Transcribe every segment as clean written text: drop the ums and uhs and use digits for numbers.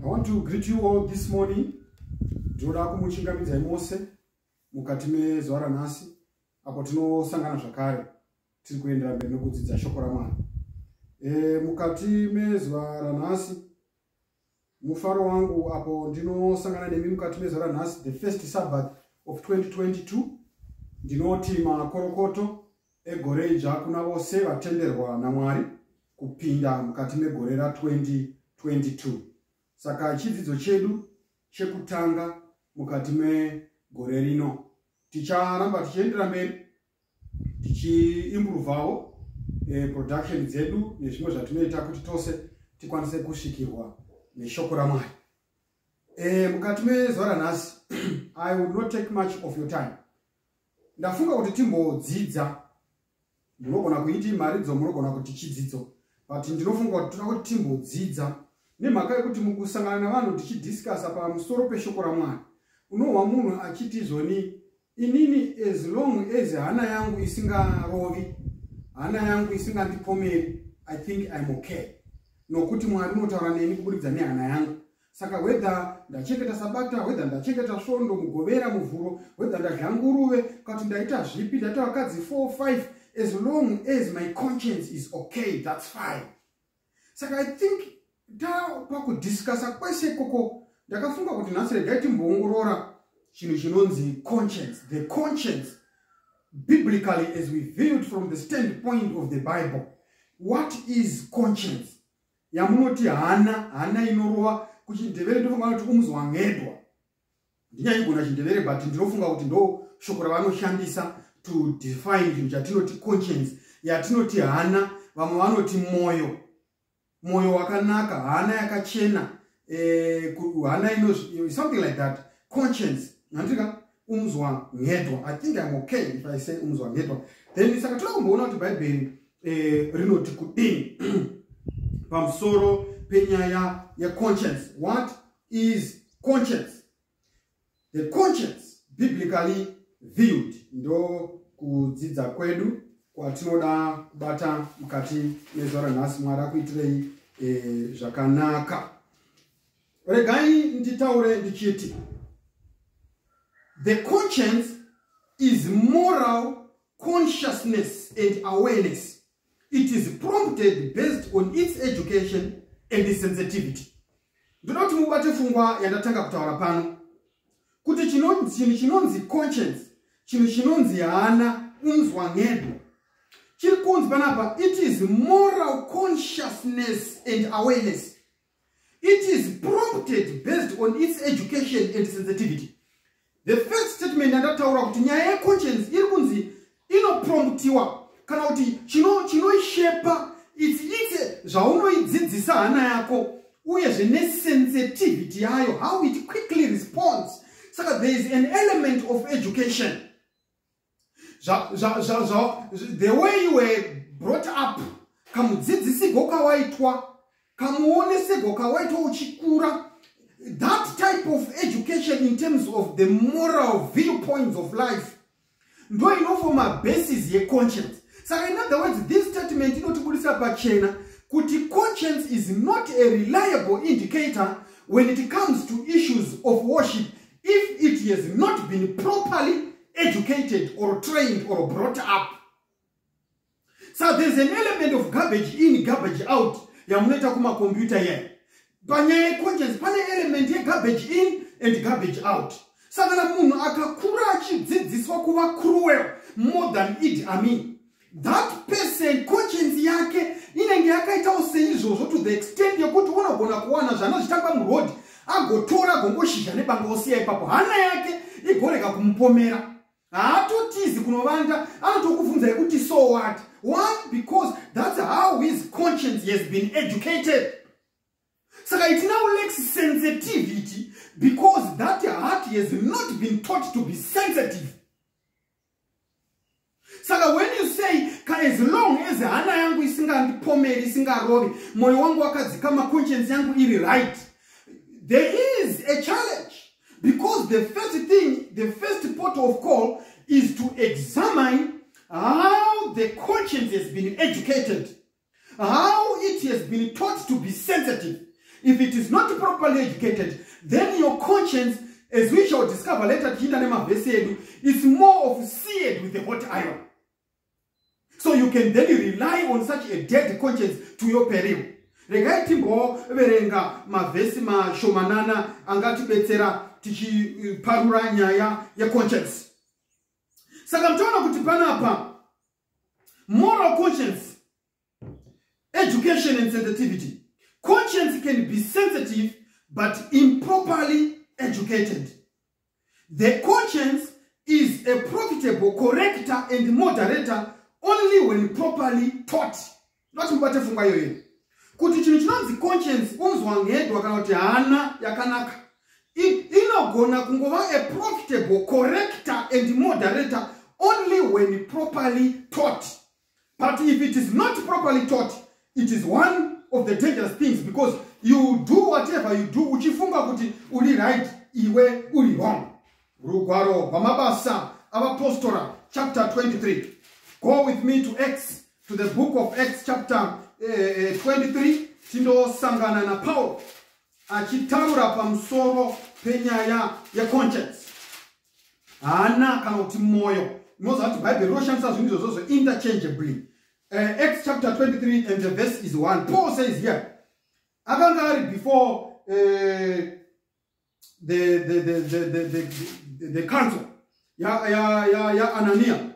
I want to greet you all this morning. Ndinoda kumuchingamidza mose mukati mezuva ranhasi apo tinosangana zvakare tiri kuendera mberi nokudzidza shoko raMwari. Mukati mezuva ranhasi mufaro wangu apo ndinosangana nemi mukati mezuva ranhasi, the first Sabbath of 2022, ndinoti makorokoto egore idzva kuna vose vatenderwa naMwari kupinda mukati megore ra2022. Saka chidzidzo chedu chekutanga mukati megore rino ticharamba tichiendera mberi tichiimprovawo production dzedu nezvimwe zvatinoita kuti tose tikwanise kusvikirwa neshoko raMwari. Mukati mezuva ranhasi I will not take much of your time. Ndafunga kuti timbodzidza, munogona kuiti maridzo, munogona kuti chidzidzo, but ndinofunga kuti toda kuti timbodzidza nemhaka yekuti mukusangana navanhu tichidiscussa pamusoro peshoko raMwari unohwa munhu achiti zvoni inini as long as hana yangu isingarovi, hana yangu isingandipomeri, I think I'm okay. Nokuti Mwari unotaura neni kubudikidza nehana yangu. Saka whether ndachengeta sabata, whether ndachengeta svondo, mugovera, muvhuro, whether ndadya nguruve, kuti ndaita zvipi, ndaita vakadzi 4 5, as long as my conscience is okay, that's fine. Saka I think pakudiscussa kwese koko ndakafunga kuti nhasi regai timboongorora chinhu chinonzi conscience. The conscience, biblically, as we view it from the standpoint of the Bible, what is conscience? Yamunoti hana inorova kuchindevere, ndofunga kuti umuzwangedwa. Ndinyaigona chindevere, but ndinofunga kuti ndo shoko ravanoshandisa to define chinhu chatinoti conscience, yatinoti hana, vamwe vanoti moyo wakanaka, hana yakachena, hana something like that. Conscience, nandika umuzwangedwa. I think I'm okay if I say umuzwangedwa. Then saka toda kumboona kuti Bible rinoti kudini pamusoro penyaya ya conscience. What is conscience? The conscience, biblically viewed, ndo kudzidza kwedu kwatinoda kubata mukati mezuva ranhasi. Mwari akuitirei zvakanaka. Regai nditaure ndichiti the conscience is moral consciousness and awareness. It is prompted based on its education and sensitivity. Ndoda kuti mubate pfungwa yandatanga kutaura pano kuti chinhu chinonzi conscience, chinhu chinonzi hana, umuzwangedwa, chiri kunzi panapa, it is moral consciousness and awareness. It is prompted based on its education and sensitivity. The first statement ndataura kuti nyaya conscience iri kunzi inopromptiwa kana kuti chinoishepa ite zvaunoidzidzisa hana yako uyezve nesensitivity yayo, how it quickly responds. Saka there is an element of education. The way you were brought up, kamudzidzisigo kawaitwa, kamuonesego kawaitwa uchikura, that type of education in terms of the moral viewpoints of life ndo inofoma basis ye conscience. So in other words, this statement inotibudisa pachena kuti conscience is not a reliable indicator when it comes to issues of worship if it has not been properly educated or trained or brought up. So there's an element of garbage in, garbage out. Yamuneta kuma computer here. Panyaya conscience, pane element ye garbage in and garbage out. Saka munhu akakura achidzidziswa kuva cruel more than Idi Amin, that person conscience yake inenge yakaitawo seizvozvo to the extent yekuti unogona kuwana zvana zvitanga muroad agotora agongoshisha nebangosiya ipapo, hana yake igorega kumupomera, haatotizi kunovanda, anotokubvunza kuti so what? Why? Because that's how his conscience has been educated. Saka it now lacks sensitivity because that heart has not been taught to be sensitive. Saka when you say as long as hana yangu isingandipomeri, isingarovi, moyo wangu wakadzikama, conscience yangu iri right, there is a challenge, because the first thing, the first port of call is to examine how the conscience has been educated, how it has been taught to be sensitive. if it is not properly educated, then your conscience, as we shall discover later, is more of seared with the hot iron. So you can then rely on such a dead conscience to your peril. Regai timbo verenga mavesi ma shomanana angati betera tichi parura nyaya ya conscience. Saka mtaona kutipana hapa moral conscience, education and sensitivity. Conscience can be sensitive but improperly educated. The conscience is a profitable corrector and moderator only when properly taught. Not mbate funga yoye. Kuti chino chinonzi conscience umzwangedwa kana kuti hana yakanaka. Inogona kungova a profitable corrector and moderator only when properly taught. But if it is not properly taught, it is one of the dangerous things, because you do whatever you do, uchifunga kuti uli right, iwe uli wrong. Rugwaro Wamabasa, our Apostora, chapter 23. Go with me to Acts, to the book of Acts, chapter 23. Tindo sangana na Paul. Achitaura pamsoro penya ya conscience. Ana kanoti moyo. Most of the Bible Russians are also interchangeably. Acts chapter 23 and the verse is 1. Paul says here, Agangari before the council, Anania.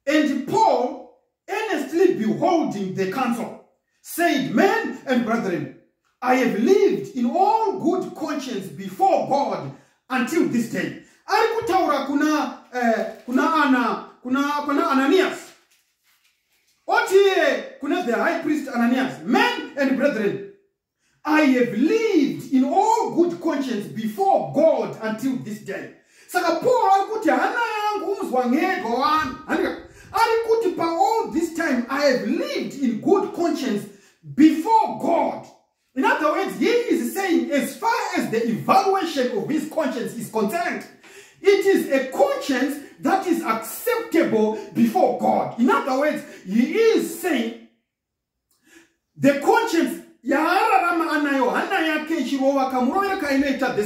And Paul, earnestly beholding the council, said, Men and brethren, I have lived in all good conscience before God until this day. Alikutaura kuna Ananias. Otie kuna the high priest Ananias. Men and brethren, I have lived in all good conscience before God until this day. Saka Paul alikuti hana yangu umzwangego wan. Alikuti pa all this time I have lived in good conscience before God. In other words, he is saying, as far as the evaluation of his conscience is concerned, it is a conscience that is acceptable before God. In other words, he is saying, the conscience, the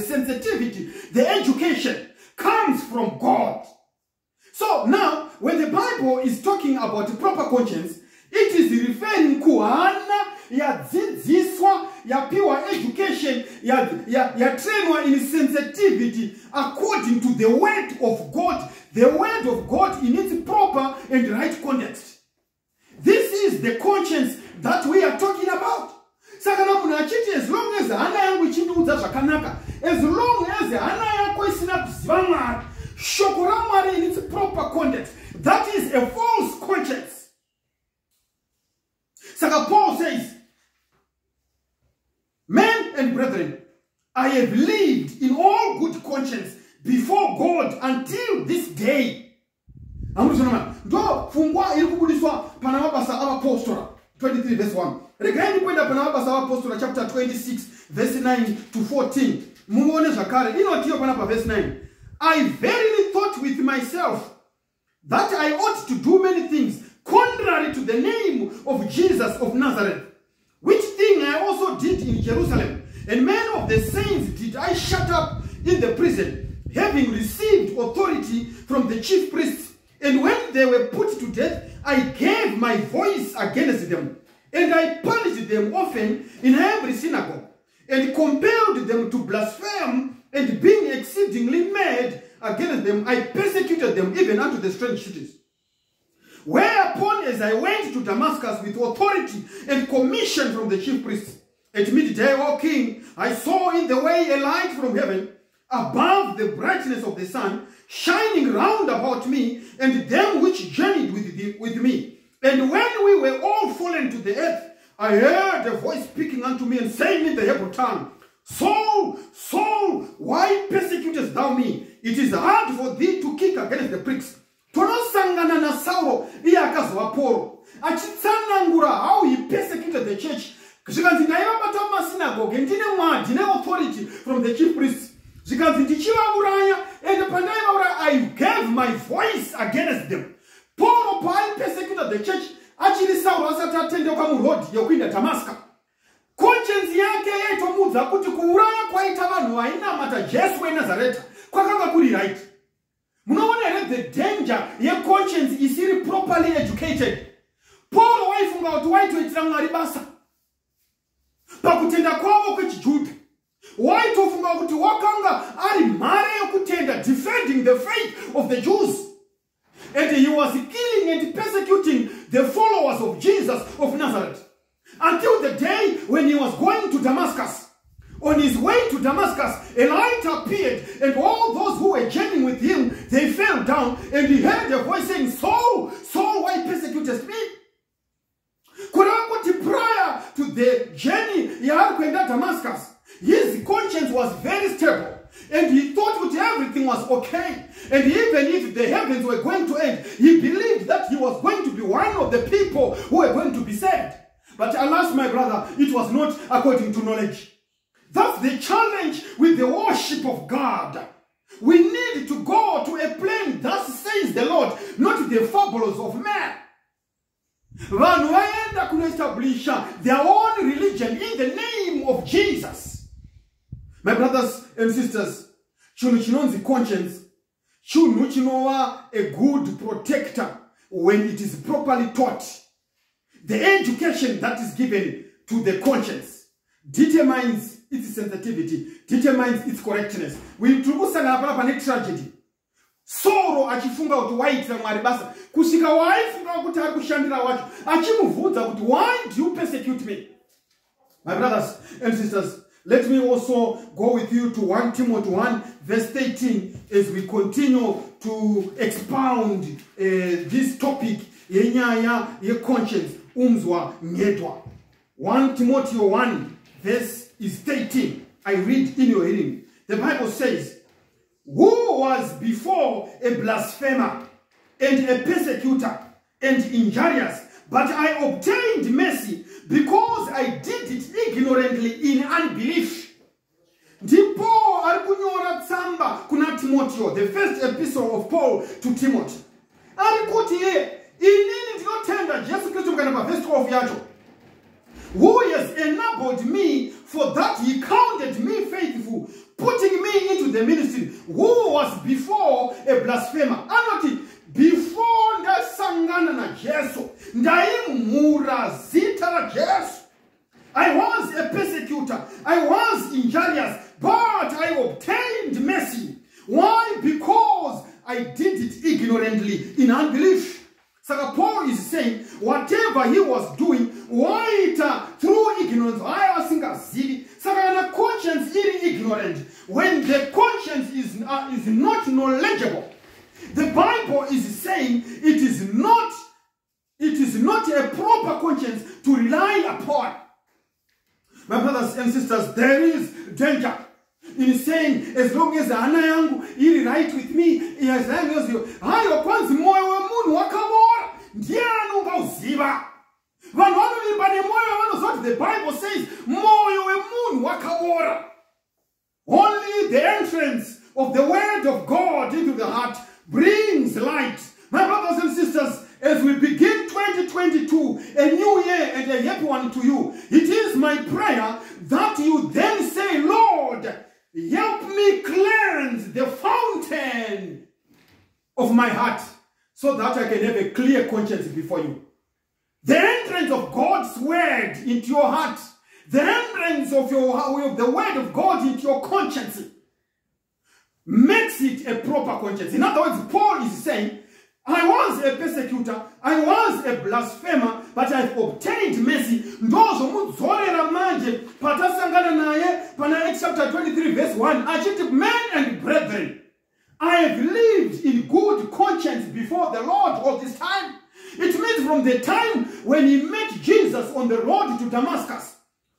sensitivity, the education comes from God. So now, when the Bible is talking about proper conscience, it is referring to ya dzidziswa ya pure education ya trainwa in sensitivity according to the word of God, the word of God in its proper and right context. This is the conscience that we are talking about. Sakana munachiti, as long as ana yangu chinduza zakanaka, as long as ana yako isina kuzivanga shokuramari in its proper context, that is a false conscience. Saka Paul says, Men and brethren, I have lived in all good conscience before God until this day. Do fungwa ilikubudiswa panamabasa aba Apostora 23 verse 1. Regaini kwenda panamabasa aba Apostora chapter 26 verse 9 to 14. Muone zakare ino tiyo panapa verse 9. I verily thought with myself that I ought to do many things contrary to the name of Jesus of Nazareth, which thing I also did in Jerusalem. And many of the saints did I shut up in the prison, having received authority from the chief priests. And when they were put to death, I gave my voice against them. And I punished them often in every synagogue, and compelled them to blaspheme, and being exceedingly mad against them, I persecuted them even unto the strange cities. Whereupon, as I went to Damascus with authority and commission from the chief priests, at midday, O king, I saw in the way a light from heaven, above the brightness of the sun, shining round about me, and them which journeyed with me. And when we were all fallen to the earth, I heard a voice speaking unto me and saying in the Hebrew tongue, Saul, Saul, why persecutest thou me? It is hard for thee to kick against the pricks. Tonosangana na Saulo, iyakazwa Paul. Achitsanangura how he persecuted the church. Zvikanzi ndaivabata mumasinagoge ndine mwa ndine authority from the chief priests. Zvikanzi ndichivauraya, and pandaivauraya I gave my voice against them. Paul persecuted the church. Achiri Saulo asati atendeuka muroad yokuinda Damascus. conscience yake yaitomudza kuti kuuraya kwaita vanhu vainamata Jesu weNazareta kwakanga kuri right. Munoona here the danger yeconscience isiri properly educated. Paul waifunga kuti waitoitira Mwari basa pakutenda kwavo kwechiJudha. Waitofunga kuti wakanga ari mhare yokutenda, defending the faith of the Jews. And he was killing and persecuting the followers of Jesus of Nazareth. Until the day when he was going to Damascus. On his way to Damascus, a light appeared, and all those who were journeying with him, they fell down, and he heard a voice saying, Saul, Saul, why persecutest me? Prior to the journey he had going to Damascus, his conscience was very stable, and he thought that everything was okay. And even if the heavens were going to end, he believed that he was going to be one of the people who were going to be saved. But alas, my brother, it was not according to knowledge. That's the challenge with the worship of God. We need to go to a plane, thus says the Lord, not the fables of man. Vanhu vaenda kunoestablisha their own religion in the name of Jesus. My brothers and sisters, chinhu chinonzi conscience, chinhu chinova a good protector when it is properly taught. The education that is given to the conscience determines its sensitivity, determines its correctness. We trukusangana pala pane tragedy. Sorrow achifunga kuti waitira Mwari basa, kusika waifunga kuti ari kushandira wacho, achimubvunza kuti why do you persecute me? My brothers and sisters, let me also go with you to 1 Timothy 1 verse 13 as we continue to expound this topic yenyaya ye conscience umzwa nyetwa. 1 Timothy 1 verse is 13. I read in your hearing. The Bible says, who was before a blasphemer and a persecutor and injurious, but I obtained mercy because I did it ignorantly in unbelief. Ndipo alikunyora tsamba kuna Timoteo, the first epistle of Paul to Timothy. Alikuti inini ndinotenda Jesu Kristu mukana pa verse 12 yacho. Who has enabled me for that he counted me faithful, putting me into the ministry. Who was before a blasphemer? Anoti, before ndasangana na Jesu, ndaimura zita la Jesu. I was a persecutor, I was injurious, but I obtained mercy. Why? Because I did it ignorantly, in unbelief. So Paul is saying, whatever he was doing, why through ignorance, I was thinking, so the conscience is ignorant. When the conscience is not knowledgeable, the Bible is saying it is not a proper conscience to rely upon. My brothers and sisters, there is danger in saying, as long as Ana yangu is right with me, as long as you, hayo kwanzi moyo wa munhu wakabora, ndiye anongauziva. Vanhu vanovimba nemoyo vanozoti the Bible says, moyo wemunhu wakabora. Only the entrance of the word of God into the heart brings light. My brothers and sisters, as we begin 2022, a new year and a happy one to you, it is my prayer that you then say, Lord, help me cleanse the fountain of my heart so that I can have a clear conscience before you. The entrance of God's word into your heart, the entrance of the word of God into your conscience makes it a proper conscience. In other words, Paul is saying, I was a persecutor, I was a blasphemer, but I've obtained mercy. Ndozo mudzorera manje patasangana naye pana Acts chapter 23 verse 1. Achiti, men and brethren, I have lived in good conscience before the Lord all this time. It means from the time when he met Jesus on the road to Damascus,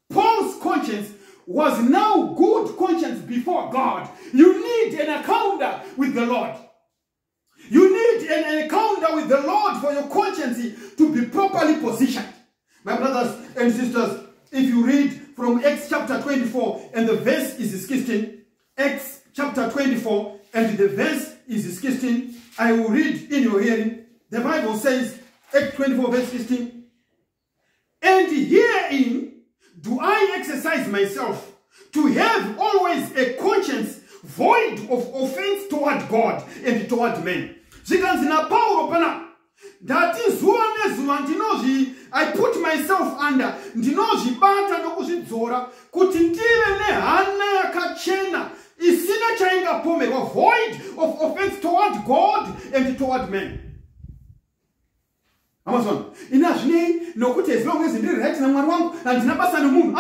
Paul's conscience was now good conscience before God. You need an encounter with the Lord. You need an encounter with the Lord for your conscience to be properly positioned. My brothers and sisters, if you read from Acts chapter 24 and the verse is 16, Acts chapter 24 and the verse is 16, I will read in your hearing. The Bible says, Acts 24 verse 16, and herein do I exercise myself to have always a conscience void of offense toward God and toward men. Zvikanzina Paulo pana ndati zuva nezuva I put myself under ndinozvibata nokuzvidzora kuti ndive nehana yakachena isina chaingapomerwa, void of offense toward God and toward men. Amazon inazvinei nokuti as long as ndiri right naMwari wangu handina basa nemunhu.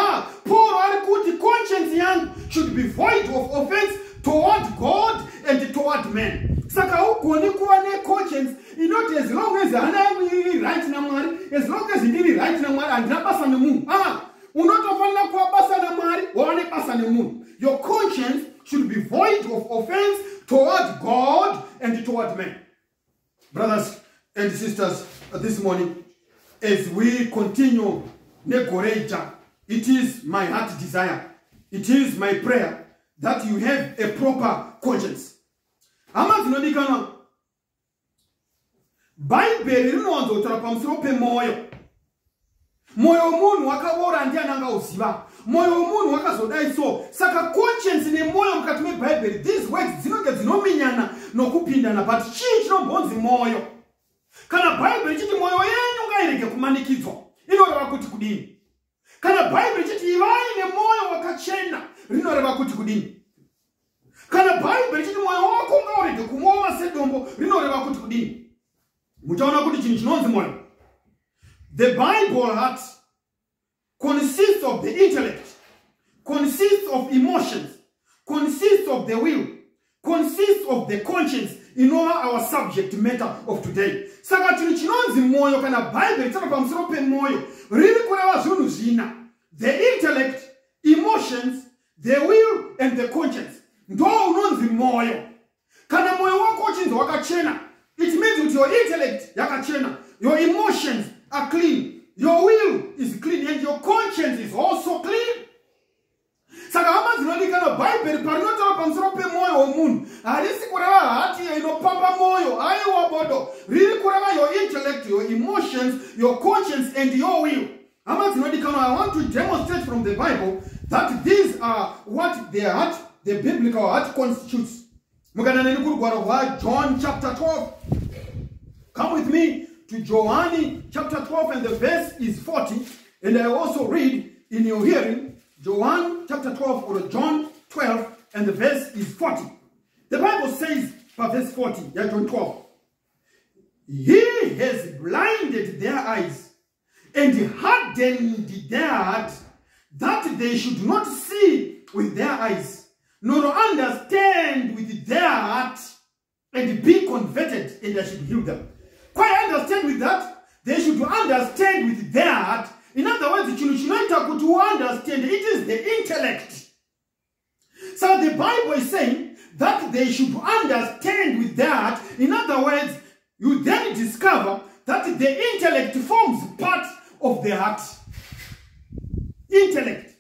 Paul ari kuti conscience yangu should be void of offense toward God and toward men. Saka ugoni kuva neconscience inoti as long as hana yangu iri right naMwari, as long as ndiri right naMwari handina basa nemunhu. Unotofanira kuva basa naMwari waone basa nemunhu. Your conscience should be void of offense toward God and toward men. Brothers and sisters, this morning, as we continue Negoreja, it is my heart desire, it is my prayer that you have a proper conscience. Amazinodikana Bible rinowanzotaura pamusoro pemoyo. Moyo womunhu wakaora ndiani angauziva. Moyo womunhu wakazodai so. Saka conscience nemoyo mukati meBhayibheri, these words dzinonge dzinominyana nokupindana, but chii chinombonzi moyo. Kana Bible chiti moyo yenyu ngairege kumanikidzwa, inoreva kuti kudini? Kana Bible chiti ivai nemoyo wakachena, rinoreva kuti kudini? Kana Bible chiti moyo wako ngaurege kumoma sedombo, rinoreva kuti kudini? Muchaona kuti chinhu chinonzi moyo. The Bible heart consists of the intellect, consists of emotions, consists of the will, consists of the conscience, in our subject matter of today. Saka chinhu chinonzi moyo kana Bible tsaka pamusoro pemoyo riri kureva zvinhu zvina: the intellect, emotions, the will and the conscience. Ndo unonzi moyo. Kana moyo wako uchinzi wakachena, it means that your intellect yakachena, your emotions are clean, your will is clean, and your conscience is also clean. Saka amazinodikana Bible parinotaura pamusoro pemoyo womunhu harisi kureva hati inopamba moyo, aiwa bodo, riri kureva your intellect, your emotions, your conscience and your will. Amazinodikana, I want to demonstrate from the Bible that these are what the heart, the biblical heart constitutes. Mukananeni kurugwaro rwa John chapter 12. Come with me to John chapter 12 and the verse is 40, and I also read in your hearing John chapter 12 or John 12 and the verse is 40. The Bible says, verse 40, John 12, He has blinded their eyes and hardened their heart, that they should not see with their eyes, nor understand with their heart, and be converted, and I should heal them. Quite understand with that? They should understand with their heart. In other words, to understand, it is the intellect. So the Bible is saying that they should understand with their heart. In other words, you then discover that the intellect forms part of the heart. Intellect.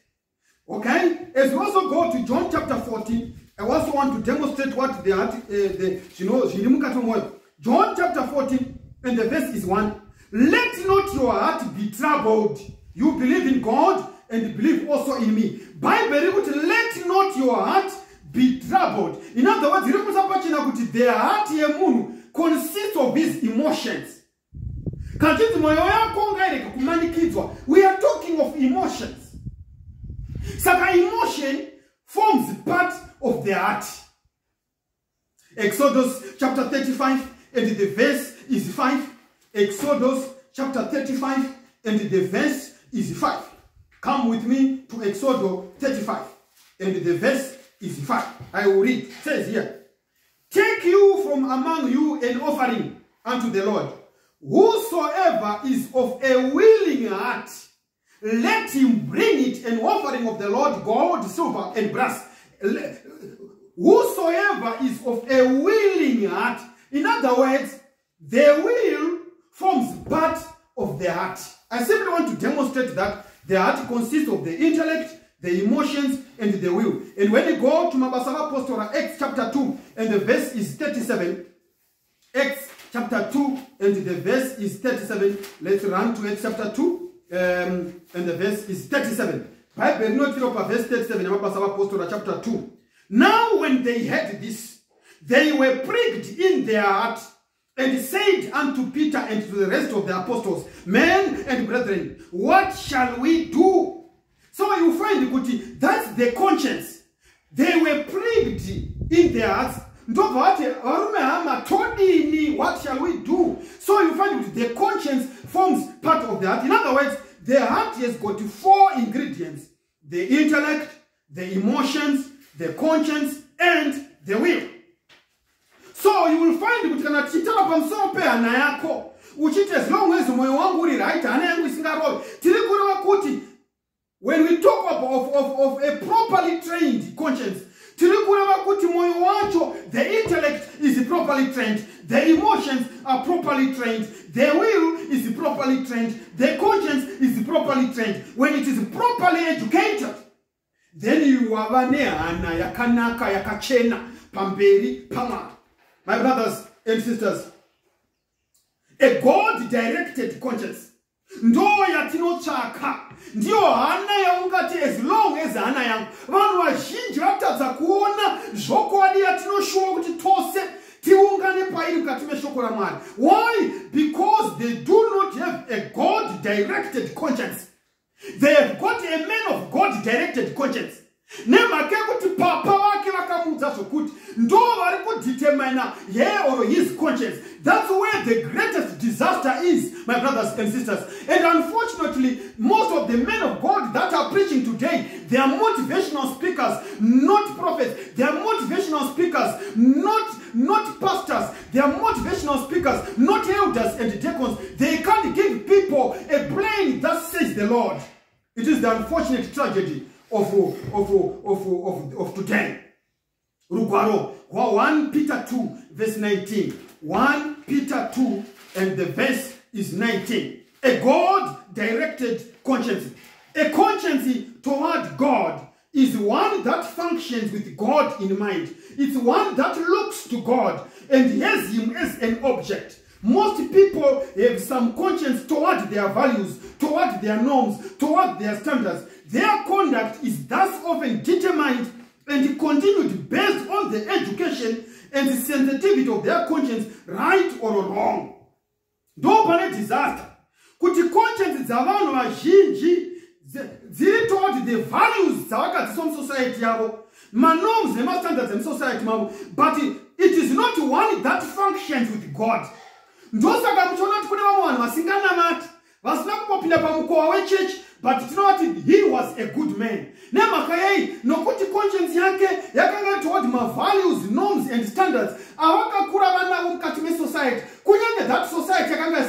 Okay? As we also go to John chapter 14, I also want to demonstrate what the heart, John chapter 14 and the verse is 1. Let not your heart be troubled. You believe in God and believe also in me. Bible, let not your heart be troubled. In other words, the heart consists of his emotions. We are talking of emotions. Saka emotion forms part of the heart. Exodus chapter 35 and the verse is 5. Exodus chapter 35 and the verse is 5. Come with me to Exodus 35 and the verse is 5. I will read. It says here, Take you from among you an offering unto the Lord. Whosoever is of a willing heart, let him bring it, an offering of the Lord, gold, silver, and brass. Whosoever is of a willing heart, in other words, the will forms part of the heart. I simply want to demonstrate that the heart consists of the intellect, the emotions, and the will. And when you go to Mabasara Apostle, Acts chapter 2, and the verse is 37, Acts chapter 2, and the verse is 37. Let's run to Acts chapter 2, and the verse is 37. Bible not verse 37, Apostle chapter 2. Now when they heard this, they were pricked in their heart, and said unto Peter and to the rest of the apostles, Men and brethren, what shall we do? So you find that's the conscience. They were pricked in their hearts. What shall we do? So you find the conscience forms part of the heart. In other words, the heart has got 4 ingredients: the intellect, the emotions, the conscience, and the will. So you will find that as long as when we talk of a properly trained conscience, the intellect is properly trained, the emotions are properly trained, the will is properly trained, the conscience is properly trained. When it is properly educated, then you are yakanaka yakachena pamberi pama. My brothers and sisters, a God-directed conscience. Ndo yatinotsvaka ndiyo hana yaungati as long as hana yangu. Vanhu vazhinji vatadza kuona zvokwadi yatinoshuva kuti tose tiungane pairi mukati meshoko raMwari. Why? Because they do not have a God-directed conscience. They have got a man of God-directed conscience. Nemake kuti papa wake vakamudza zvokuti ndo vari kudetermine her or his conscience. That's where the greatest disaster is, my brothers and sisters. And unfortunately, most of the men of God that are preaching today, they are motivational speakers, not prophets. They are motivational speakers, not pastors. They are motivational speakers, not elders and deacons. They can't give people a brain that says the Lord. It is the unfortunate tragedy of today. Rugwaro, 1 Peter 2 verse 19. 1 Peter 2 and the verse is 19. A God-directed conscience. A conscience toward God is one that functions with God in mind. It's one that looks to God and has Him as an object. Most people have some conscience toward their values, toward their norms, toward their standards. Their conduct is thus often determined and continued based on the education and the sensitivity of their conscience, right or wrong. Don't pane disaster. Kuti conscience dzavanhu vazhinji dziri toward the values dzavakadziso musociety yavo, manorms nemastandards emusociety mavo, but it is not one that functions with God. Ndosaka muchiona kuti kune vamwe vanhu vasinganamati, vasina kumbopinda pamukova wechurch, but you know what? He was a good man. Nemakayei, nokuti conscience yake yakanga toward my values, norms and standards. Awakakura vana mukati me society. Kunyange that society yakanga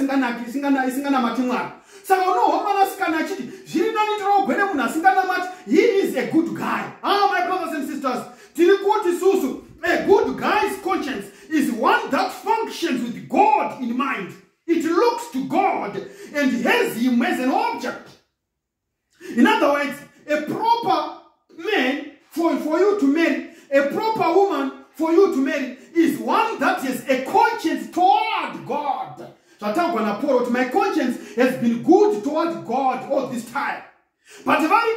isinganamati Mwari. Saka unohomana sikana achiti zviri nani ndinogwene munhu asinganamati. He is a good guy. My brothers and sisters, tiri kuti susu, a good guy's conscience is one that functions with God in mind. It looks to God and has Him as an object. In other words, a proper man for you to marry, a proper woman for you to marry, is one that has a conscience toward God. So my conscience has been good toward God all this time. But if I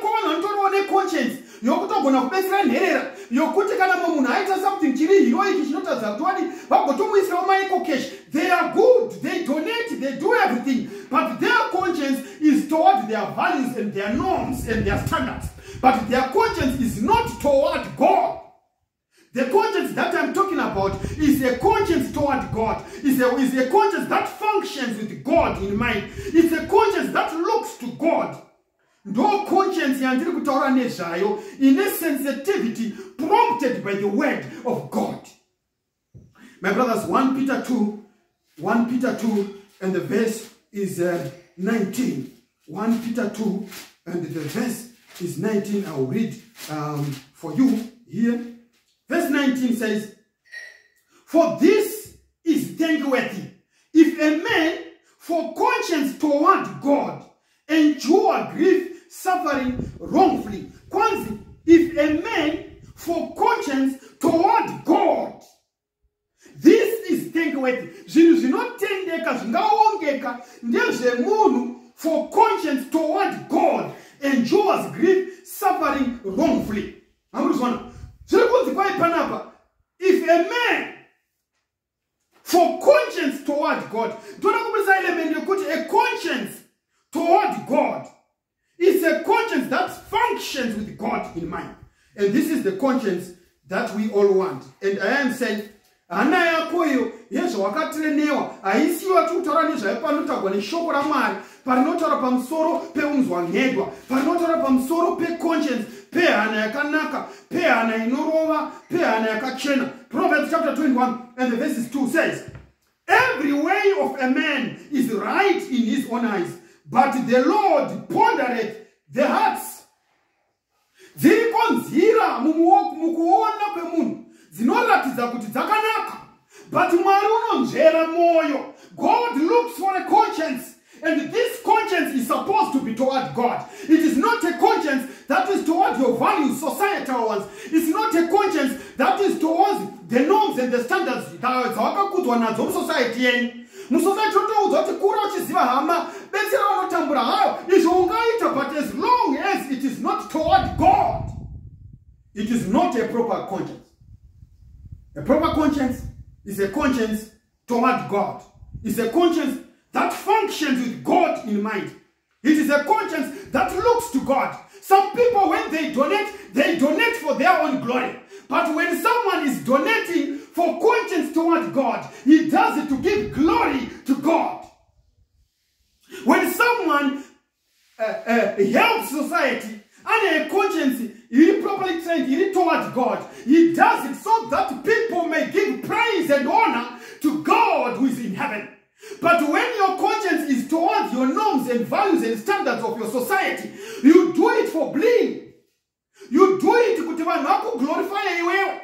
conscience, yokutogona kubetsera nherera yokuti kana munhu aita something chiri heroic chinotadza kuti vagotomuisira maiko cash, they are good, they donate, they do everything, but their conscience is toward their values and their norms and their standards, but their conscience is not toward God. The conscience that I'm talking about is a conscience toward God. Is a conscience that functions with God in mind. It's a conscience that looks to God. No conscience yandiri kutaura nezvayo in a sensitivity prompted by the word of God. My brothers, 1 Peter 2 and the verse is 19. 1 Peter 2 and the verse is 19. I will read for you here. Verse 19 says, For this is thankworthy, if a man for conscience toward God endure grief, suffering wrongfully. Kwanzi, if a man for conscience toward God, this is thankworthy. Zvinhu zvinotendeka zvingaongeka ndezvemunhu for conscience toward God endures grief, suffering wrongfully. If a man for conscience toward God, a conscience toward God is a conscience that functions with God in mind. And this is the conscience that we all want. And I am saying, Ana yako hiyo Yesu wakatirenewa aisiwa tutoranizha panotagwa ni shoko la Mwari panotora pamsoro pe umzwangedwa panotora pamsoro pe conscience pe ana yakanaka pe ana inorova pe ana yakachena. Proverbs chapter 21 and the verses 2 says, every way of a man is right in his own eyes, but the Lord pondereth the hearts. Zirikonzira mukuona kwe munhu zinoratiza kuti dzakanaka, but Mwari unonzvera moyo. God looks for a conscience, and this conscience is supposed to be toward God. It is not a conscience that is toward your values, societal ones. It's not a conscience that is towards the norms and the standards dzawakakudzwa nadzo musociety yenyu. Musociety unotoudzwa kuti kura uchiziva hama betsera unotambura hayo izvo ungaita, but as long as it is not toward God, it is not a proper conscience. A proper conscience is a conscience toward God. It's a conscience that functions with God in mind. It is a conscience that looks to God. Some people, when they donate for their own glory. But when someone is donating for conscience toward God, he does it to give glory to God. When someone helps society, and a conscience is properly trained toward God, he does it so that people may give praise and honor to God who is in heaven. But when your conscience is towards your norms and values and standards of your society, you do it for bling. You do it kuti vanhu vakuglorify iwewe.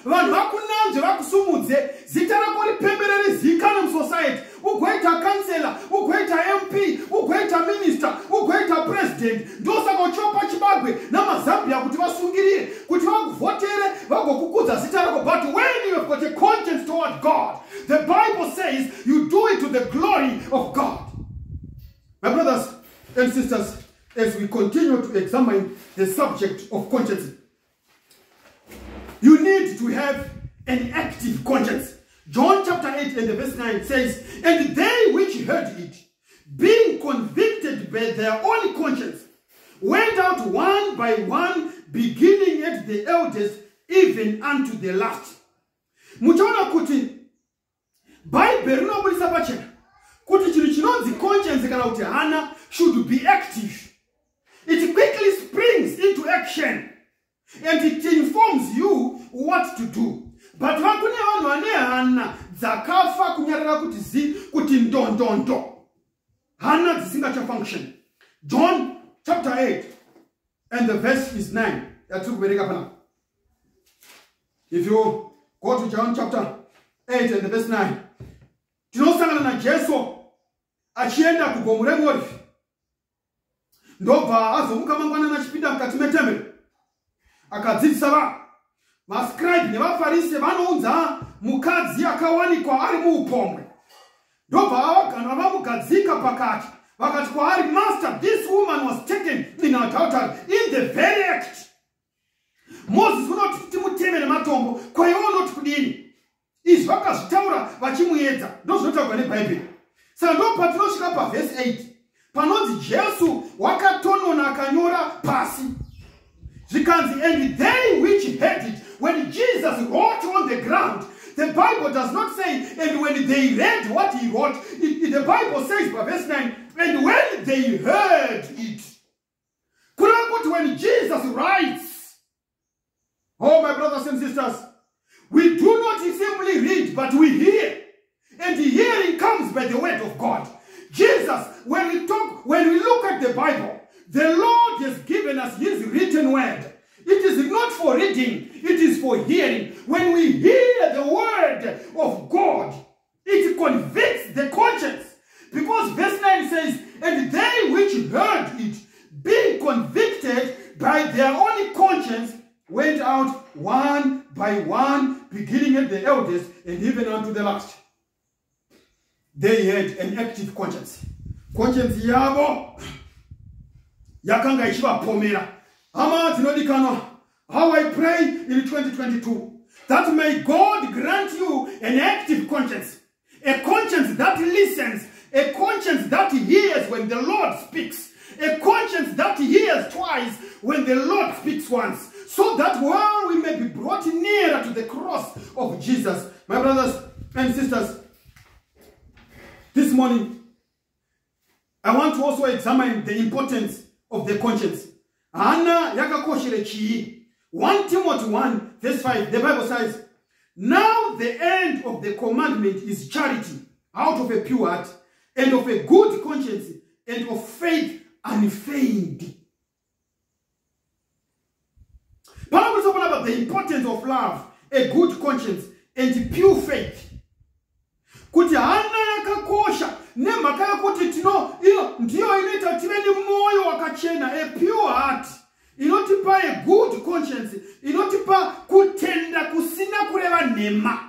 Vanhu vakunanzve vakusumudze zita rako ripemberere zikanwa musociety. Ugoita councillor, ugoita MP, ugoita minister, ugoita president. Ndosaka uchopa chibagwe namazambia kuti vasungirire kuti vakuvhotere vagokukudza zita rako. But when you have got a conscience toward God, the Bible says you do it to the glory of God. My brothers and sisters, as we continue to examine the subject of conscience, you need to have an active conscience. John chapter 8 and the verse 9 says, and they which heard it, being convicted by their own conscience, went out one by one, beginning at the eldest, even unto the last. Muchaona kuti Bible rinobudisa pachena kuti chinhu chinonzi conscience kana kuti hana should be active. It quickly springs into action and it informs you what to do. But vakune vanhu vane hana dzakafa kunyarara kuti ndondondo hana dzisingacha function. John chapter 8 and the verse is 9. If you go to John chapter 8 and the verse 9, tinosangana na Jesu achienda kugomo reMorifi. Ndobva azomuka mangwanani achipinda mukati metemberi akadzidzisa vanhu. Mascribe nevaFarisi vanoudza mukadzi akawanikwa ari muupombwe. Ndobva vamugadzika pakati vakati kwaari, Master, this woman was taken in adultery, in the very act. Moses unoti kuti muteme nematombo, kwa iwe unoti kudini? Izvi vakazvitaura vachimuedza. Ndozvinotaurwa neBhaibheri. Saka ndo patinosvika paverse 8 panonzi Jesu wakatonona akanyora pasi. Zvikanzi, and they which heard it, when Jesus wrote on the ground, the Bible does not say, and when they read what he wrote, the Bible says by verse 9, and when they heard it. When Jesus writes, oh my brothers and sisters, we do not simply read, but we hear. And the hearing comes by the word of God. Jesus, when we look at the Bible, the Lord has given us his written word. It is not for reading, it is for hearing. When we hear the word of God, it convicts the conscience. Because verse 9 says, and they which heard it, being convicted by their own conscience, went out one by one, beginning at the eldest and even unto the last. They had an active conscience. conscience yavo yakanga ichivapomera. Hama dzinodikanwa, how I pray in 2022 that may God grant you an active conscience, a conscience that listens, a conscience that hears when the Lord speaks, a conscience that hears twice when the Lord speaks once, so that while we may be brought nearer to the cross of Jesus. My brothers and sisters, this morning, I want to also examine the importance of the conscience. Anna yakakoshire chi. 1 Timothy 1 verse 5, the Bible says, now the end of the commandment is charity, out of a pure heart, and of a good conscience, and of faith unfeigned. Bible is talking about the importance of love, a good conscience, and pure faith. Kuti hana yakakosha, nemaka yakuti tino, ndiyo ineta tiveni moyo wakachena, a pure heart. Inotipa a good conscience, inotipa kutenda kusina kureva nema.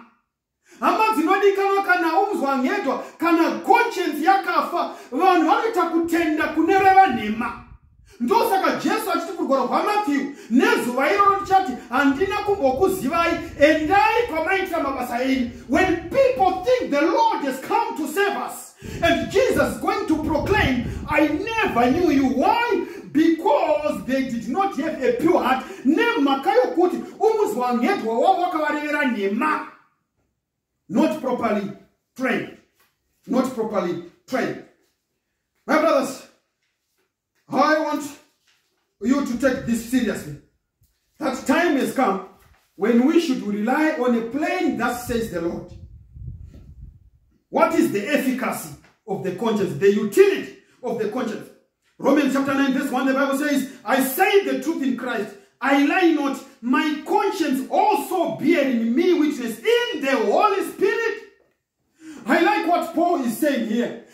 Hama zinodikana kana umzwa ngedwa, kana conscience yakafa, vanhu vanoita kutenda kunereva nema. Ndosaka Jesu achitipurugora kwa Matthew, nezuva iro richati, handina kumbokuzivai, endai kwamaitira mabasa enyu. When people think the Lord has come to save us, and Jesus is going to proclaim, I never knew you. Why? Because they did not have a pure heart. Not properly trained. Not properly trained. My brothers, I want you to take this seriously. That time has come when we should rely on a plain thus says the Lord. What is the efficacy of the conscience? The utility of the conscience. Romans chapter 9 verse 1, the Bible says, I say the truth in Christ, I lie not, my conscience also bearing me witness in the Holy Spirit. I like what Paul is saying here.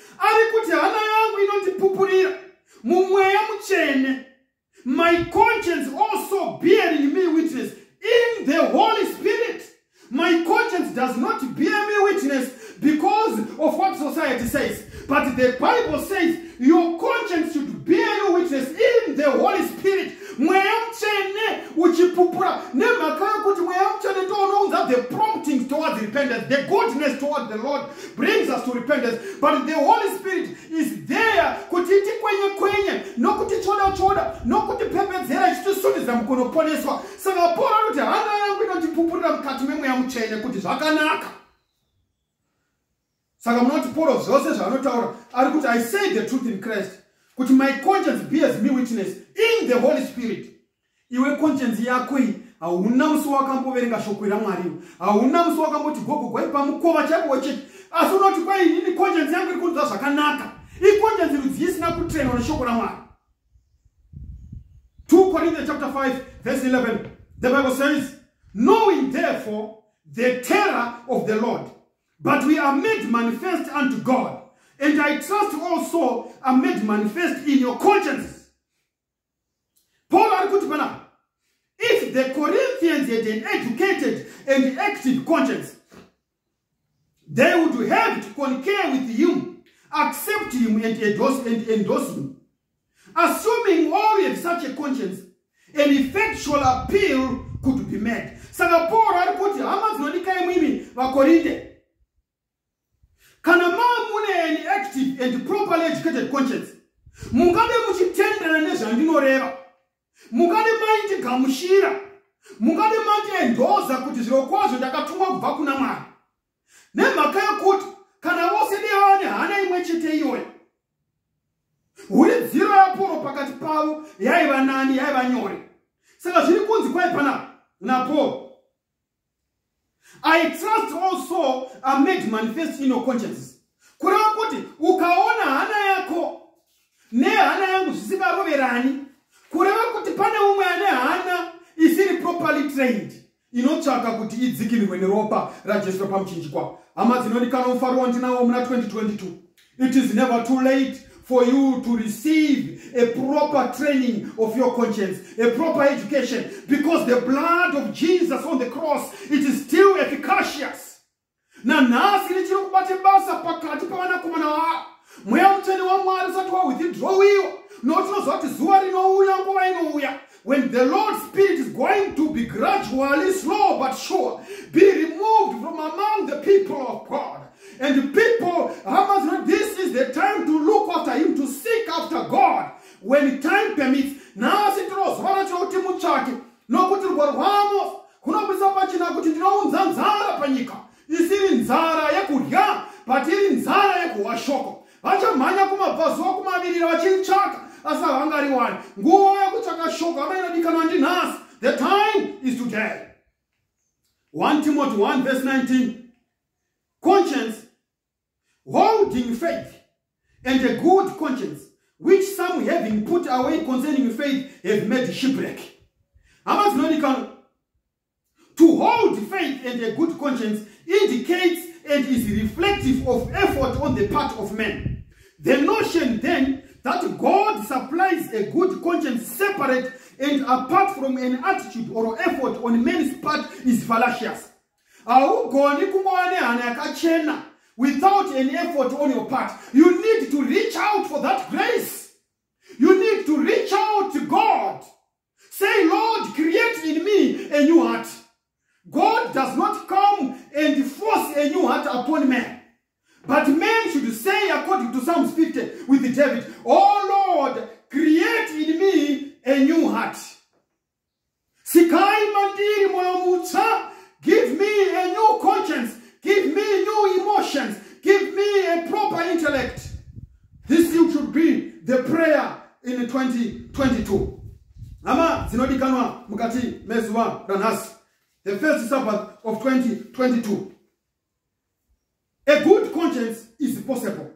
My conscience also bearing me witness in the Holy Spirit. My conscience does not bear me witness because of what society says. But the Bible says your conscience should bear you witness in the Holy Spirit. The prompting towards repentance, the goodness towards the Lord brings us to repentance. But the Holy Spirit is there. I say the truth in Christ. My conscience bears me witness in the Holy Spirit. Iwe conscience yako hii hauna mswaka mboverenga shokwira Mwari. Hauna mswaka mboti gogo kwa ipa mukova chako wache. Asunoti kwa hii ni conscience yangu ikuza sakanaka. Hii conscience iluzisi na kutrain na shokwira Mwari. 2 Corinthians chapter 5 verse 11. The Bible says, knowing therefore the terror of the Lord, but we are made manifest unto God, and I trust also are made manifest in your conscience. Paul Arkutbana, if the Corinthians had an educated and active conscience, they would have to concur with him, accept him, and endorse him. Assuming all have such a conscience, an effectual appeal could be made. Saka Paul Arkutbana, Amazonikai Mimi, Vakorinde. Kana mune an active and properly educated conscience. Mungabe muchitenda na neza ndinoreva. Mungabe maiti gamushira. Mungabe maiti endoza kuti zviro kwazvo ndakatumwa kubva kuna Mwari. Nemhaka yekuti kana vose nevane hana imwe chete iyoyo. Huridziro yaporo pakati pavo yaiva nani yaiva nyore. Saka zviri kunzi kwai pana na Paul. I trust also are made manifest in your conscience. Kureva kuti ukaona hana yako ne hana yangu zvisikaroverani, kureva kuti pane umwe ane hana isiri properly trained, inotsvaka kuti idzikinirwe neropa raJesu pamuchinjikwa. Hama dzinodikana mufaro wandinawo muna 2022. It is never too late for you to receive a proper training of your conscience, a proper education, because the blood of Jesus on the cross, it is still efficacious. Na nasi lichiro kubate basa pakati pa vanakomana mweya mutende waMwari usati wawithdrawiwa nokuti unozwa kuti zuva rinouya nguva inouya when the Lord's Spirit is going to be gradually, slow but sure, be removed from among the people of God. And the people, this is the time to look after him, to seek after God when time permits. Now, sit no kuti rwarwamo kunobudisa pachina kuti ndinounza nzara panyika isiri nzara yekudya but iri nzara yekuhwa shoko vachamhanya kumabvazuva kumavirira vachiritsvaka asi havangariwani nguva yekutsvaka shoko havainodikanwa ndinhasi. The time is today. 1 Timothy 1 verse 19. Conscience, holding faith, and a good conscience, which some having put away concerning faith have made shipwreck. To hold faith and a good conscience indicates and is reflective of effort on the part of men. The notion then that God supplies a good conscience separate and apart from an attitude or effort on men's part is fallacious. Without any effort on your part. You need to reach out for that grace. You need to reach out to God. Say, Lord, create in me a new heart. God does not come and force a new heart upon man. But man should say, according to Psalms 50 with David, oh Lord, create in me a new heart. Sikai mandiri moyo mutsa, give me a new conscience. Give me new emotions. Give me a proper intellect. This should be the prayer in 2022. Ama zinodikanwa mukati mezuwa ranhasi. The first Sabbath of 2022. A good conscience is possible.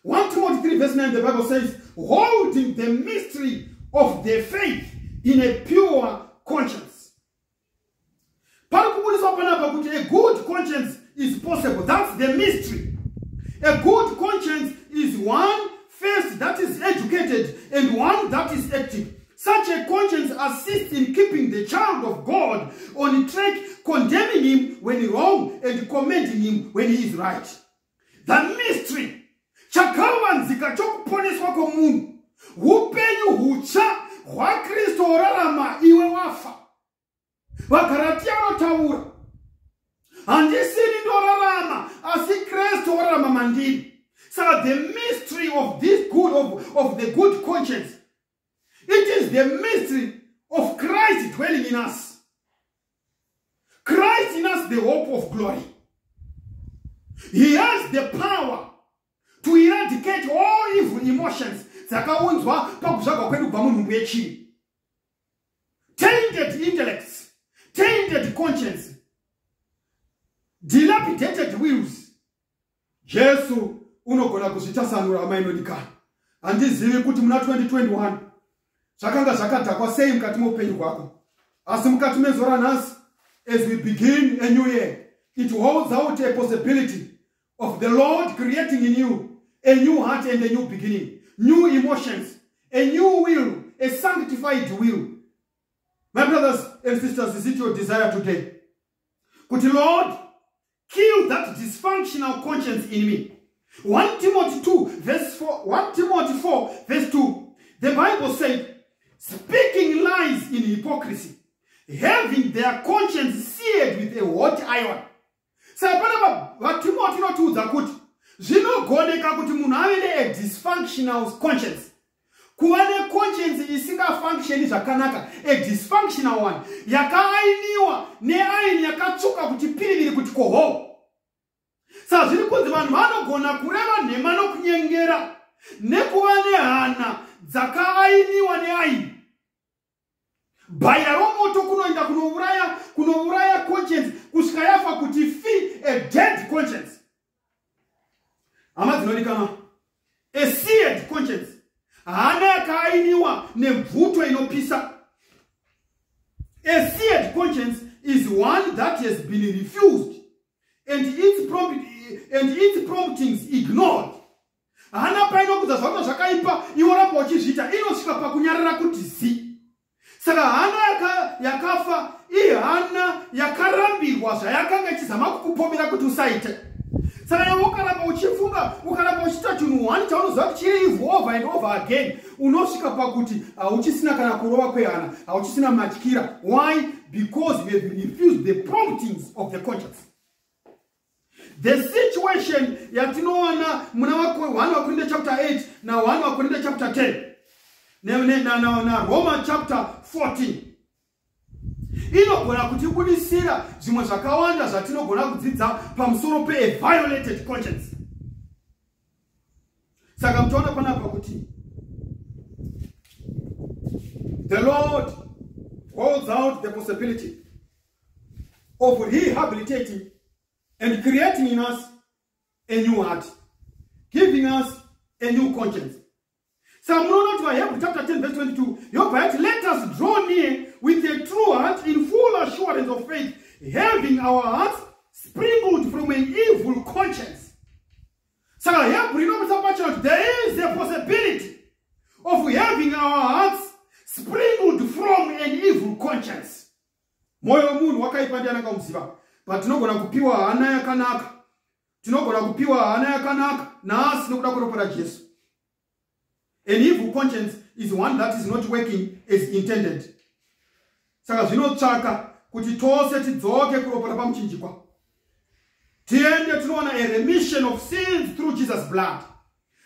1 Timothy 3 verse 9, the Bible says, holding the mystery of the faith in a pure conscience. A good conscience is possible. That's the mystery. A good conscience is one first that is educated and one that is active. Such a conscience assists in keeping the child of God on track, condemning him when he's wrong and commending him when he is right. The mystery. Chakawanzika chokuponeswa komunhu. Upenyu hucha hwa Kristo orarama iwe wafa. Vagalatia vanotaura. Handisini ndorarama asi Kristo orarama mandiri. So the mystery of this good of the good conscience. It is the mystery of Christ dwelling in us. Christ in us, the hope of glory. He has the power to eradicate all evil emotions. Tainted intellects, tainted conscience, dilapidated wills. Jesu unogona kuzvitasanura amainodikana. Handizivi kuti muna 2021 zvakanga zvakadhakwa sei mukati meupenyu hwako. Asi mukati mezora nhasi, as we begin a new year, it holds out a possibility of the Lord creating in you a new heart and a new beginning, new emotions, a new will, a sanctified will. My brothers and sisters, is it your desire today? Could the Lord kill that dysfunctional conscience in me? 1 Timothy 4 verse 2, the Bible said, speaking lies in hypocrisy, having their conscience seared with a hot iron. Sapana Timothy not to Zakuti. Zinogoneka kuti munhu ave a dysfunctional conscience. Kuwane conscience isinga function zvakanaka, a dysfunctional one. Yakaainiwa neaini yakatsuka kuti piriviri kuti koho. Saka zviri kunzi vanhu vanogona kureva nhema nokunyengera nekuva nehana dzakaainiwa neaini. Bhaira romoto kunoenda kunouraya conscience kusvika yafa kuti fi a dead conscience. Hama dzinodikana, a seared conscience. Hana yakaainiwa nemvuto inopisa. A seared conscience is one that has been refused and its promptings ignored. Hana paino kuza zvato zvakaipa iworapa uchizvita inosvika pakunyarara kuti zi. Saka hana yakafa ihana yakarambirwa zvayakanga ichizama kukupomera kuti usaite. Saka ukaramba uchifunga, ukaramba uchita chinhu one chaunoziva kuti chiri over and over again, unosvika pakuti hauchisina kana kurova kwehana, hauchisina matyira. Why? Because we have refused the promptings of the conscience. The situation yatinoona muna 1 Corinthians chapter 8 na 1 Corinthians chapter 10 na Roma chapter 14 inogona kutibudisira zvimwe zvakawanda zvatinogona kudzidza pamusoro pe a violated conscience. Saka mtaona panapa kuti the Lord holds out the possibility of rehabilitating and creating in us a new heart, giving us a new conscience. So Hebrews chapter 10 verse 22, let us draw near with a true heart in full assurance of faith, having our hearts sprinkled from an evil conscience. So there is a possibility of having our hearts sprinkled from an evil conscience. Moyo munhu wakaipandiana kamuziva. But tinogona kupiwa hana yakanaka. Tinogona kupiwa hana yakanaka naasi nokuda kuropara Jesu. An evil conscience is one that is not working as intended. Saka zvinotsvaka kuti tose tidzoke kuropara pamuchinjikwa. Tiende tinoona a remission of sins through Jesus' blood.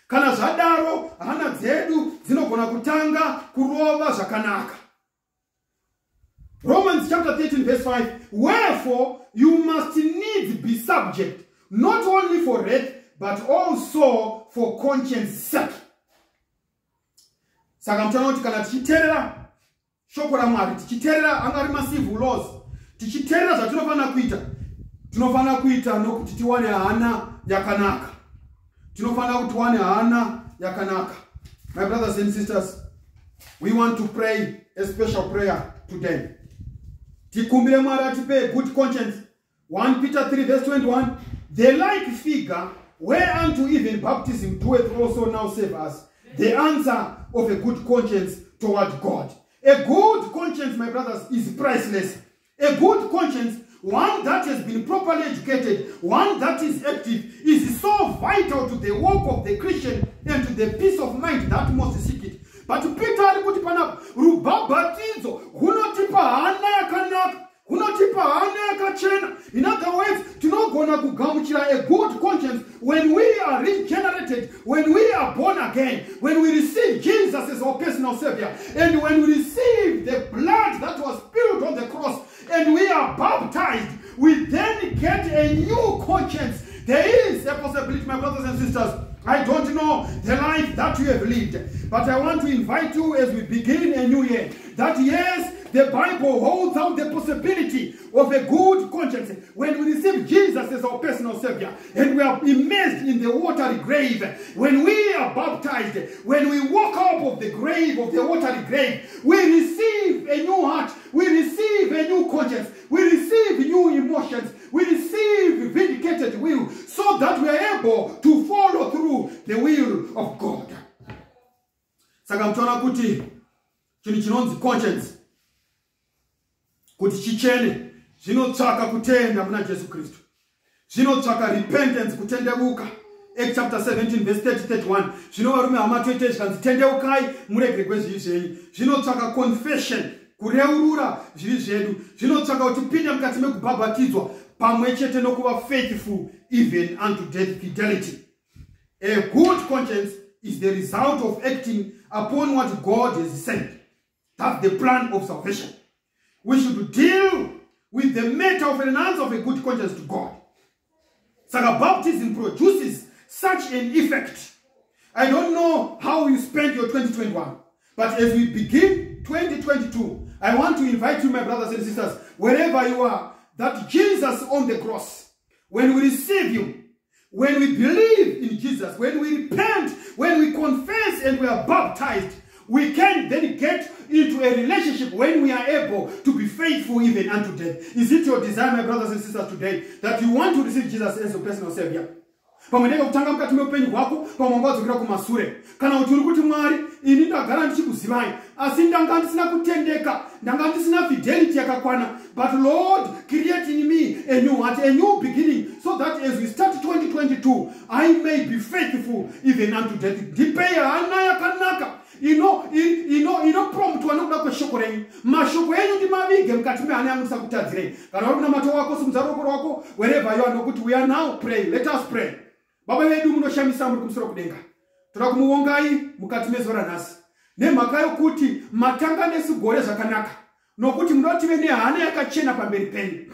Kana zvadaro hana dzedu dzinogona kutanga kurova zvakanaka. Romans chapter 13 verse 5, wherefore you must needs be subject, not only for wrath, but also for conscience sake. Saka mtana kuti kana tichiterera shoko la Mwari, tichiterera angari massive laws, tichiterera zvatinofana kuita nokuti tiwane hana yakanaka. Tinofana kuti tiwane hana yakanaka. My brothers and sisters, we want to pray a special prayer today. Tikumbire Mwari atipe good conscience. 1 Peter 3 verse 21, the like figure whereunto even baptism doeth also now save us, the answer of a good conscience toward God. A good conscience, my brothers, is priceless. A good conscience, one that has been properly educated, one that is active, is so vital to the walk of the Christian and to the peace of mind that must seek it. But Peter alikuti panapa rubhabhatidzo hunotipa hana yakanaka, hunotipa hana yakachena. In other words, tinogona kugamuchira a good conscience when we are regenerated, when we are born again, when we receive Jesus as our personal Savior, and when we receive the blood that was spilled on the cross, and we are baptized, we then get a new conscience. There is a possibility, my brothers and sisters. I don't know the life that you have lived, but I want to invite you as we begin a new year, that yes, the Bible holds out the possibility of a good conscience when we receive Jesus as our personal Savior and we are immersed in the watery grave. When we are baptized, when we walk out of the grave, of the watery grave, we receive a new heart, we receive a new conscience, we receive new emotions, we receive vindicated will, so that we are able to follow through the will of God. Saka mtona kuti chini chinonzi conscience kuti chichene zvinotsvaka kutenda muna Jesu Kristu, zvinotsvaka repentance, kutendeuka. Acts chapter 17 verse 30-31, zvinovarume hama toite zvikanzi tendeukai murege kwezvivi zvenyu. Zvinotsvaka confession, kureurura zvivi zvedu. Zvinotsvaka kuti tipinde mukati mekubhabhatidzwa pamwe chete nokuva faithful even unto death fidelity. A good conscience is the result of acting upon what God has said. That's the plan of salvation. We should deal with the matter of an answer of a good conscience to God. Saka baptism produces such an effect. I don't know how you spend your 2021, but as we begin 2022, I want to invite you, my brothers and sisters, wherever you are, that Jesus on the cross, when we receive Him, when we believe in Jesus, when we repent, when we confess and we are baptized, we can then get into a relationship when we are able to be faithful even unto death. Is it your desire, my brothers and sisters, today, that you want to receive Jesus as your personal Savior? Pamwendeka kutanga mukati meupenyu hwako, pamwe wadzokera kumashure. Kana kuti uri kuti Mwari, ini ndagara ndichikuzivai, asi ndanga ndisina kutendeka, ndanga ndisina fidelity yakakwana. But Lord, create in me a new heart, a new beginning, so that as we start 2022, I may be faithful even unto death. Dipeya anaya kanaka. Prompt wanokuda kweshoko renyu. Mashoko enyu ndimavige mukati mehana yangu ndisakutadzirei. Kana uri kuna mato wako sumuzaroko rwako, wherever you are, nokuti we are now praying. Let us pray. Baba vedu munoshamisa muri kumusoro kudenga. Toda kumuongai mukati mezora nasi. Nemhaka yokuti matanga nesigore zvakanaka. Nokuti munotive nehana yakachena pamberi penyu.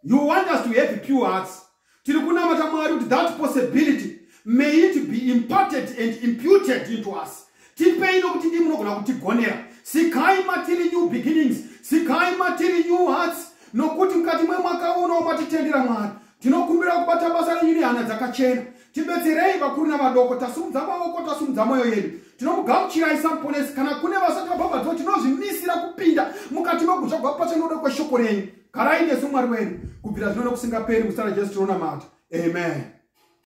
You want us to have pure hearts. Tiri kunamata Mwari kuti that possibility may it be imparted and imputed into us. Tipei nokuti ndimi munogona kutigonera. Sikai matiri new beginnings. Sikai matiri new hearts. Nokuti mukati mwemwaka uno matitendera Mwari. Tinokumbira kubata basa renyu nehana dzakachena. Tibetserei vakuru navadoko, tasumudza maoko, tasumudza mwoyo yedu. Tinomugamuchirai samponesi kana kune vasati vabhabhadzwa tinozvimisira kupinda mukati megusha gwapatsa noda kweshoko renyu. Garai nesu Mwari wedu kubvira zvino nokusingaperi muzita raJesu tinonamata. Amen.